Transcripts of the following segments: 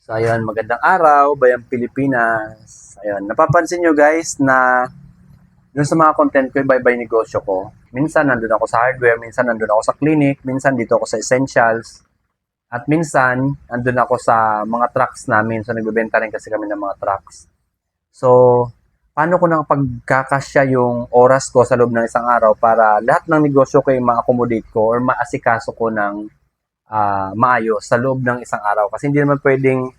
So ayun, magandang araw, Bayang Pilipinas. Ayun, napapansin nyo guys na dun sa mga content ko, iba-iba yung negosyo ko. Minsan nandun ako sa hardware, minsan nandun ako sa clinic, minsan dito ako sa essentials, at minsan nandun ako sa mga trucks namin. So nagbebenta rin kasi kami ng mga trucks. So, paano ko nang pagkakasya yung oras ko sa loob ng isang araw para lahat ng negosyo ko ay ma-accommodate ko or maasikaso ko ng maayos sa loob ng isang araw. Kasi hindi naman pwedeng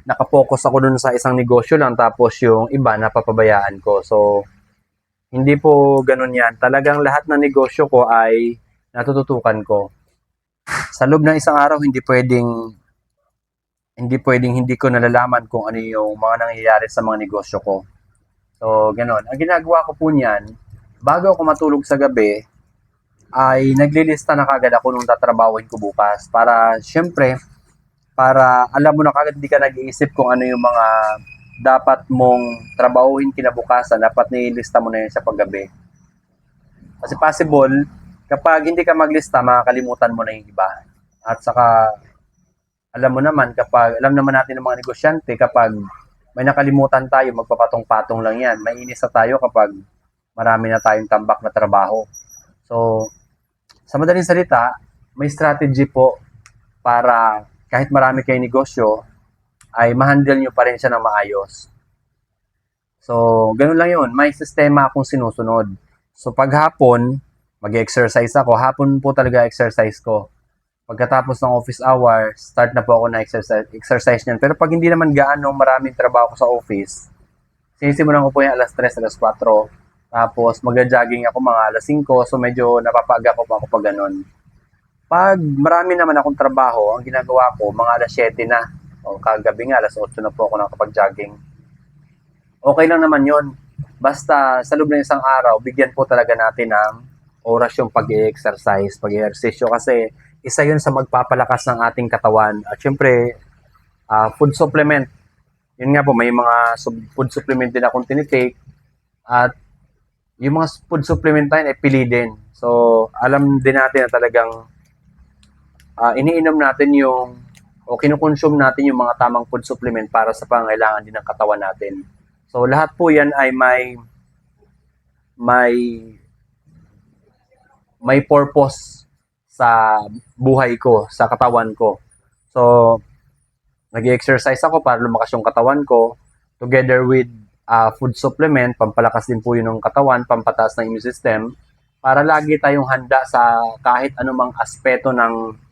nakapokus ako dun sa isang negosyo lang tapos yung iba napapabayaan ko. So, hindi po ganun yan. Talagang lahat ng negosyo ko ay natututukan ko. Sa loob ng isang araw, hindi pwedeng hindi ko nalalaman kung ano yung mga nangyayari sa mga negosyo ko. So, ganun. Ang ginagawa ko po niyan, bago ako matulog sa gabi, ay naglilista na kagad ako nung tatrabahoin ko bukas. Para alam mo na kagad, hindi ka nag-iisip kung ano yung mga dapat mong trabahuhin kinabukasan, dapat nilista mo na yun sa paggabi. Kasi possible, kapag hindi ka maglista, makakalimutan mo na yung iba. At saka, alam naman natin ng mga negosyante, kapag may nakalimutan tayo, magpapatong-patong lang yan. Mainis na tayo kapag marami na tayong tambak na trabaho. So, sa madaling salita, may strategy po para kahit marami kayong negosyo, ay ma-handle nyo pa rin siya ng maayos. So, ganun lang yun. May sistema akong sinusunod. So, paghapon, mag-exercise ako. Hapon po talaga exercise ko. Pagkatapos ng office hours, start na po ako na exercise niyan. Pero pag hindi naman gaano maraming trabaho ko sa office, sinisimulan ko po yung alas 3, alas 4. Tapos mag-jogging ako mga alas 5. So, medyo napapaga ko pa ako pag ganun. Pag marami naman akong trabaho, ang ginagawa ko, mga alas 7 na. O kagabi nga, alas 8 na po ako nakapag-jogging. Okay lang naman yon. Basta sa loob ng isang araw, bigyan po talaga natin ng oras yung pag-exercise, pag-ehersisyo. Kasi isa yun sa magpapalakas ng ating katawan. At syempre, food supplement. Yun nga po, may mga food supplement din akong tinitake. At yung mga food supplement tayo, pili din. So, alam din natin na talagang iniinom natin o kinukonsume natin yung mga tamang food supplement para sa pangailangan din ng katawan natin. So lahat po yan ay may may purpose sa buhay ko, sa katawan ko. So nag-exercise ako para lumakas yung katawan ko together with food supplement, pampalakas din po yun ng katawan, pampataas ng immune system para lagi tayong handa sa kahit anumang aspeto ng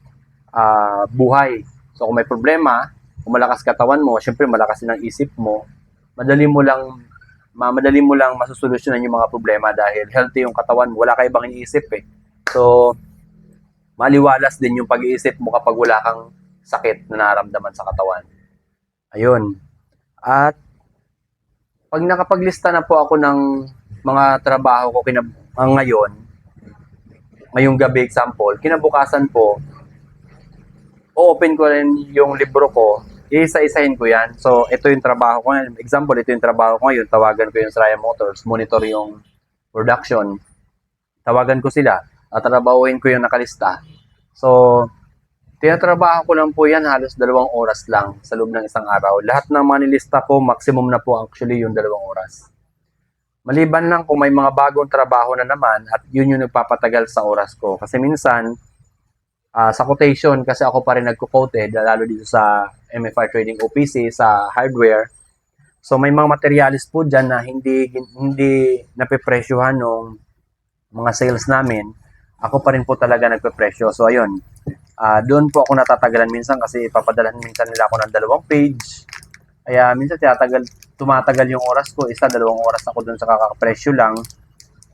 buhay. So kung may problema, kung malakas katawan mo, syempre malakas din ang isip mo, madali mo lang masusolusyonan yung mga problema dahil healthy yung katawan mo, wala ka ibang iniisip eh. So maliwalas din yung pag-iisip mo kapag wala kang sakit na nararamdaman sa katawan. Ayun. At pag nakapaglista na po ako ng mga trabaho ko ngayong gabi example, kinabukasan po, open ko rin yung libro ko, isa-isahin ko yan. So, ito yung trabaho ko ngayon. Example, ito yung trabaho ko ngayon. Tawagan ko yung Sraya Motors, monitor yung production. Tawagan ko sila. Tatrabahuin ko yung nakalista. So, tinatrabaho ko lang po yan halos 2 oras lang sa loob ng isang araw. Lahat ng mga nilista ko, maximum na po actually yung 2 oras. Maliban lang kung may mga bagong trabaho na naman at yun yung nagpapatagal sa oras ko. Kasi minsan, sa quotation, kasi ako pa rin nagko-quote lalo dito sa MFR Trading OPC, sa hardware. So may mga materialis po dyan na hindi napepresyuhan ng mga sales namin. Ako pa rin po talaga nagpepresyo. So ayun, doon po ako natatagalan minsan kasi papadalahan minsan nila ako ng 2 page. Kaya minsan tumatagal yung oras ko, 1-2 oras ako doon sa kakapresyo lang.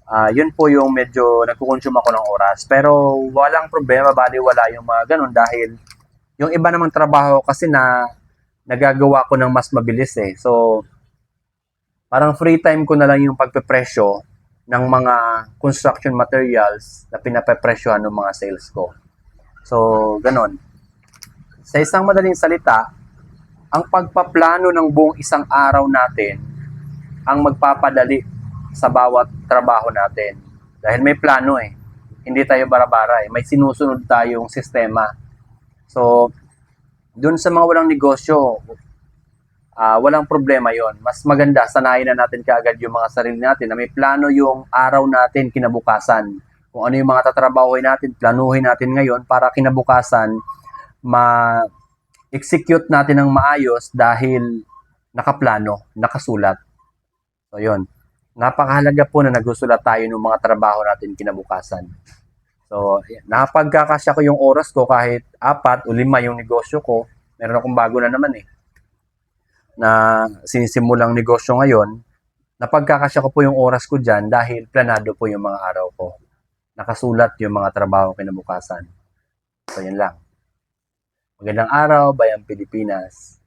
Yun po yung medyo nagkukonsume ako ng oras. Pero walang problema, wala yung mga ganun dahil yung iba namang trabaho kasi na nagagawa ko ng mas mabilis eh. So, parang free time ko na lang yung pagpepresyo ng mga construction materials na pinapepresyohan ng mga sales ko. So, ganun. Sa isang madaling salita, ang pagpaplano ng buong isang araw natin ang magpapadali sa bawat trabaho natin. Dahil may plano eh. Hindi tayo bara-bara eh. May sinusunod tayong sistema. So, Doon sa mga walang negosyo, walang problema yon. Mas maganda, sanayin na natin kaagad yung mga sarili natin na may plano yung araw natin kinabukasan. Kung ano yung mga tatrabahoy natin, planuhin natin ngayon para kinabukasan ma-execute natin ng maayos dahil nakaplano, nakasulat. So yun, napakahalaga po na nagusulat tayo ng mga trabaho natin kinabukasan. So, napagkakasya ko yung oras ko kahit 4 o 5 yung negosyo ko. Meron akong bago na naman na sinisimulang negosyo ngayon, napagkakasya ko po yung oras ko dyan dahil planado po yung mga araw ko. Nakasulat yung mga trabaho kinabukasan. So, yan lang. Magandang araw, Bayang Pilipinas.